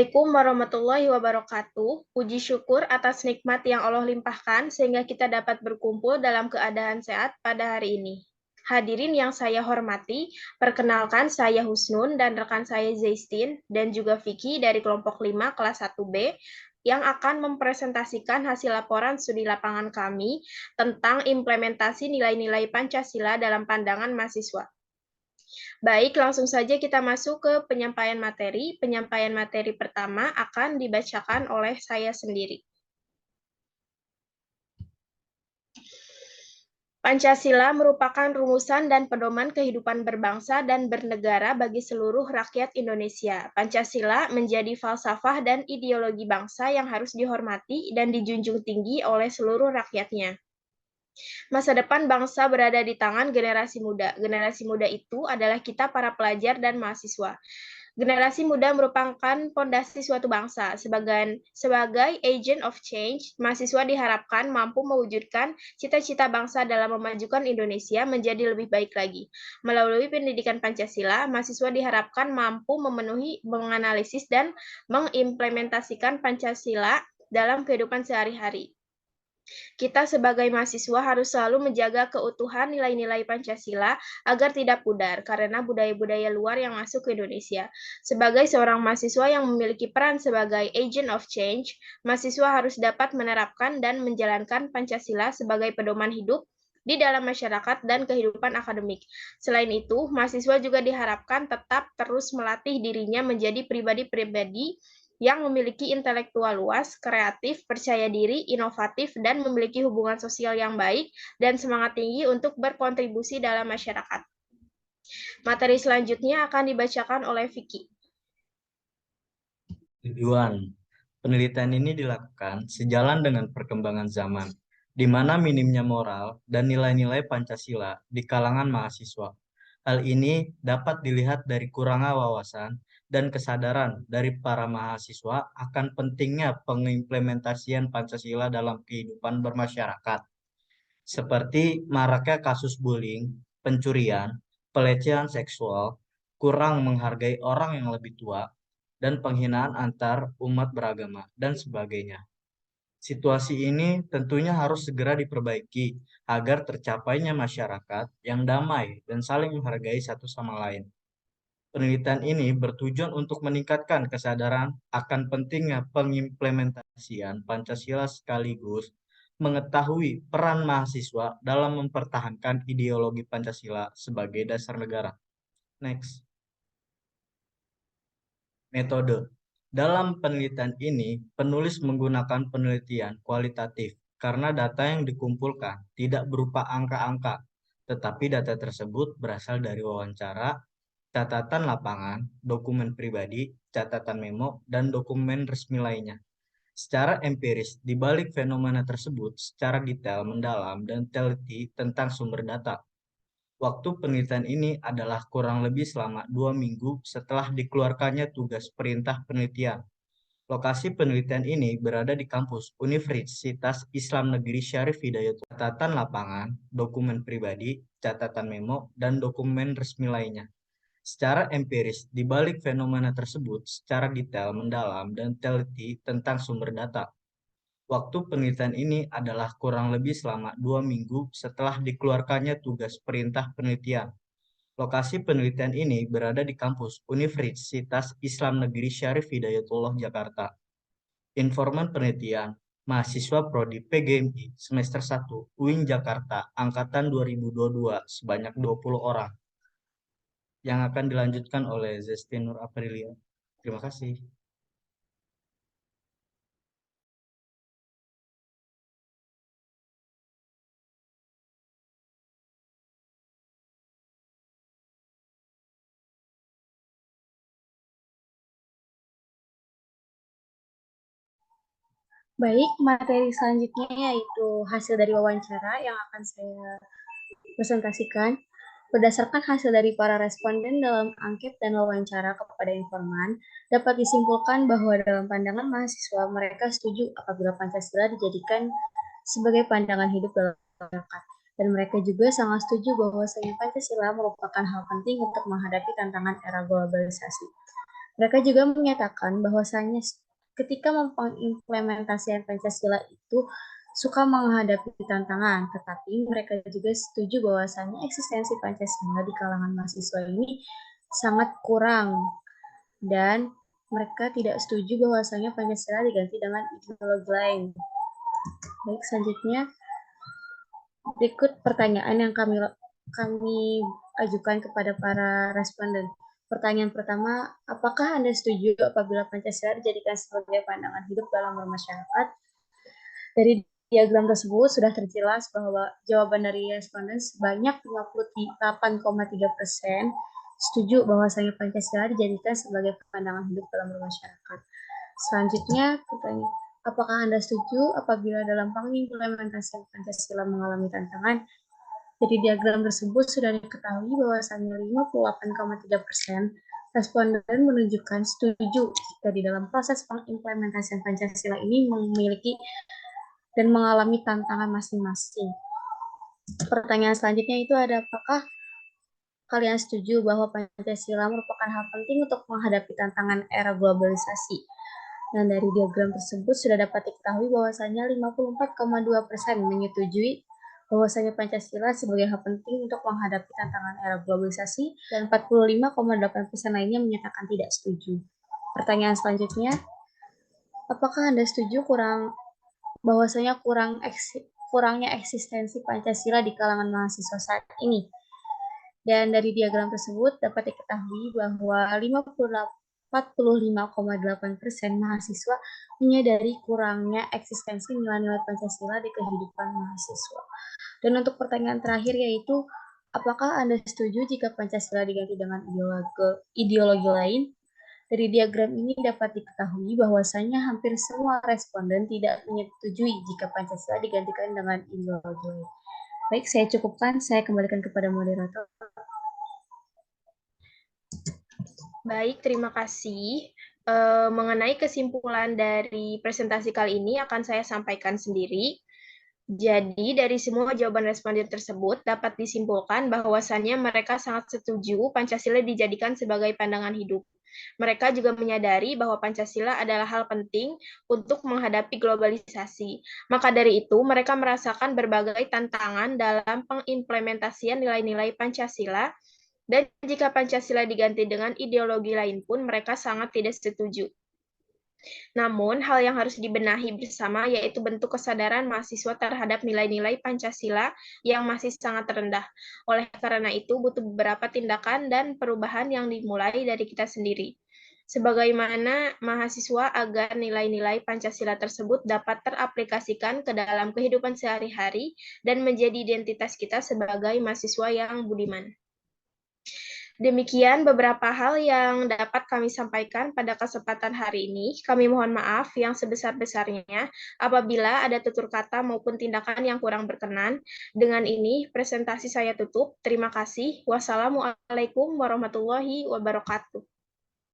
Assalamualaikum warahmatullahi wabarakatuh. Puji syukur atas nikmat yang Allah limpahkan sehingga kita dapat berkumpul dalam keadaan sehat pada hari ini. Hadirin yang saya hormati, perkenalkan saya Husnun dan rekan saya Zaistin dan juga Vicky dari kelompok 5 kelas 1B yang akan mempresentasikan hasil laporan studi lapangan kami tentang implementasi nilai-nilai Pancasila dalam pandangan mahasiswa. Baik, langsung saja kita masuk ke penyampaian materi. Penyampaian materi pertama akan dibacakan oleh saya sendiri. Pancasila merupakan rumusan dan pedoman kehidupan berbangsa dan bernegara bagi seluruh rakyat Indonesia. Pancasila menjadi falsafah dan ideologi bangsa yang harus dihormati dan dijunjung tinggi oleh seluruh rakyatnya. Masa depan bangsa berada di tangan generasi muda. Generasi muda itu adalah kita para pelajar dan mahasiswa. Generasi muda merupakan fondasi suatu bangsa. Sebagai agent of change, mahasiswa diharapkan mampu mewujudkan cita-cita bangsa dalam memajukan Indonesia menjadi lebih baik lagi. Melalui pendidikan Pancasila, mahasiswa diharapkan mampu memenuhi, menganalisis, dan mengimplementasikan Pancasila dalam kehidupan sehari-hari. Kita sebagai mahasiswa harus selalu menjaga keutuhan nilai-nilai Pancasila agar tidak pudar karena budaya-budaya luar yang masuk ke Indonesia. Sebagai seorang mahasiswa yang memiliki peran sebagai agent of change, mahasiswa harus dapat menerapkan dan menjalankan Pancasila sebagai pedoman hidup di dalam masyarakat dan kehidupan akademik. Selain itu, mahasiswa juga diharapkan tetap terus melatih dirinya menjadi pribadi-pribadi yang memiliki intelektual luas, kreatif, percaya diri, inovatif, dan memiliki hubungan sosial yang baik dan semangat tinggi untuk berkontribusi dalam masyarakat. Materi selanjutnya akan dibacakan oleh Vicky. Tujuan penelitian ini dilakukan sejalan dengan perkembangan zaman, di mana minimnya moral dan nilai-nilai Pancasila di kalangan mahasiswa. Hal ini dapat dilihat dari kurangnya wawasan dan kesadaran dari para mahasiswa akan pentingnya pengimplementasian Pancasila dalam kehidupan bermasyarakat, seperti maraknya kasus bullying, pencurian, pelecehan seksual, kurang menghargai orang yang lebih tua, dan penghinaan antar umat beragama, dan sebagainya. Situasi ini tentunya harus segera diperbaiki agar tercapainya masyarakat yang damai dan saling menghargai satu sama lain. Penelitian ini bertujuan untuk meningkatkan kesadaran akan pentingnya pengimplementasian Pancasila sekaligus mengetahui peran mahasiswa dalam mempertahankan ideologi Pancasila sebagai dasar negara. Next. Metode. Dalam penelitian ini, penulis menggunakan penelitian kualitatif karena data yang dikumpulkan tidak berupa angka-angka, tetapi data tersebut berasal dari wawancara, catatan lapangan, dokumen pribadi, catatan memo, dan dokumen resmi lainnya. Secara empiris, di balik fenomena tersebut secara detail, mendalam, dan teliti tentang sumber data. Waktu penelitian ini adalah kurang lebih selama 2 minggu setelah dikeluarkannya tugas perintah penelitian. Lokasi penelitian ini berada di kampus Universitas Islam Negeri Syarif Hidayatullah. Catatan lapangan, dokumen pribadi, catatan memo, dan dokumen resmi lainnya. Secara empiris, di balik fenomena tersebut secara detail, mendalam, dan teliti tentang sumber data. Waktu penelitian ini adalah kurang lebih selama 2 minggu setelah dikeluarkannya tugas perintah penelitian. Lokasi penelitian ini berada di kampus Universitas Islam Negeri Syarif Hidayatullah Jakarta. Informan penelitian, mahasiswa Prodi PGMI semester 1 UIN Jakarta angkatan 2022 sebanyak 20 orang. Yang akan dilanjutkan oleh Zestin Nur Aprilia. Terima kasih. Baik, materi selanjutnya yaitu hasil dari wawancara yang akan saya presentasikan. Berdasarkan hasil dari para responden dalam angket dan wawancara kepada informan, dapat disimpulkan bahwa dalam pandangan mahasiswa mereka setuju apabila Pancasila dijadikan sebagai pandangan hidup dalam masyarakat. Dan mereka juga sangat setuju bahwa Pancasila merupakan hal penting untuk menghadapi tantangan era globalisasi. Mereka juga menyatakan bahwasanya ketika mengimplementasikan Pancasila itu suka menghadapi tantangan, tetapi mereka juga setuju bahwasanya eksistensi Pancasila di kalangan mahasiswa ini sangat kurang dan mereka tidak setuju bahwasanya Pancasila diganti dengan ideologi lain. Baik, selanjutnya berikut pertanyaan yang kami ajukan kepada para responden. Pertanyaan pertama, apakah Anda setuju apabila Pancasila dijadikan sebagai pandangan hidup dalam bermasyarakat? Dari diagram tersebut sudah terjelas bahwa jawaban dari responden sebanyak 58,3% setuju bahwasanya Pancasila dijadikan sebagai pandangan hidup dalam bermasyarakat. Selanjutnya, pertanyaan, apakah Anda setuju apabila dalam pengimplementasian Pancasila mengalami tantangan? Dari diagram tersebut sudah diketahui bahwasannya 58,3% responden menunjukkan setuju jika di dalam proses pengimplementasian Pancasila ini memiliki dan mengalami tantangan masing-masing. Pertanyaan selanjutnya itu ada, apakah kalian setuju bahwa Pancasila merupakan hal penting untuk menghadapi tantangan era globalisasi? Dan dari diagram tersebut sudah dapat diketahui bahwasanya 54,2% menyetujui bahwasanya Pancasila sebagai hal penting untuk menghadapi tantangan era globalisasi dan 45,8% lainnya menyatakan tidak setuju. Pertanyaan selanjutnya, apakah Anda setuju bahwasanya kurangnya eksistensi Pancasila di kalangan mahasiswa saat ini? Dan dari diagram tersebut dapat diketahui bahwa 45,8% mahasiswa menyadari kurangnya eksistensi nilai-nilai Pancasila di kehidupan mahasiswa. Dan untuk pertanyaan terakhir yaitu, apakah Anda setuju jika Pancasila diganti dengan ideologi lain? Dari diagram ini dapat diketahui bahwasanya hampir semua responden tidak menyetujui jika Pancasila digantikan dengan ideologi lain. Baik, saya cukupkan. Saya kembalikan kepada moderator. Baik, terima kasih. Mengenai kesimpulan dari presentasi kali ini akan saya sampaikan sendiri. Jadi, dari semua jawaban responden tersebut dapat disimpulkan bahwasannya mereka sangat setuju Pancasila dijadikan sebagai pandangan hidup. Mereka juga menyadari bahwa Pancasila adalah hal penting untuk menghadapi globalisasi. Maka dari itu, mereka merasakan berbagai tantangan dalam pengimplementasian nilai-nilai Pancasila, dan jika Pancasila diganti dengan ideologi lain pun mereka sangat tidak setuju. Namun, hal yang harus dibenahi bersama yaitu bentuk kesadaran mahasiswa terhadap nilai-nilai Pancasila yang masih sangat rendah. Oleh karena itu, butuh beberapa tindakan dan perubahan yang dimulai dari kita sendiri. Sebagaimana mahasiswa agar nilai-nilai Pancasila tersebut dapat teraplikasikan ke dalam kehidupan sehari-hari dan menjadi identitas kita sebagai mahasiswa yang budiman. Demikian beberapa hal yang dapat kami sampaikan pada kesempatan hari ini. Kami mohon maaf yang sebesar-besarnya apabila ada tutur kata maupun tindakan yang kurang berkenan. Dengan ini, presentasi saya tutup. Terima kasih. Wassalamualaikum warahmatullahi wabarakatuh.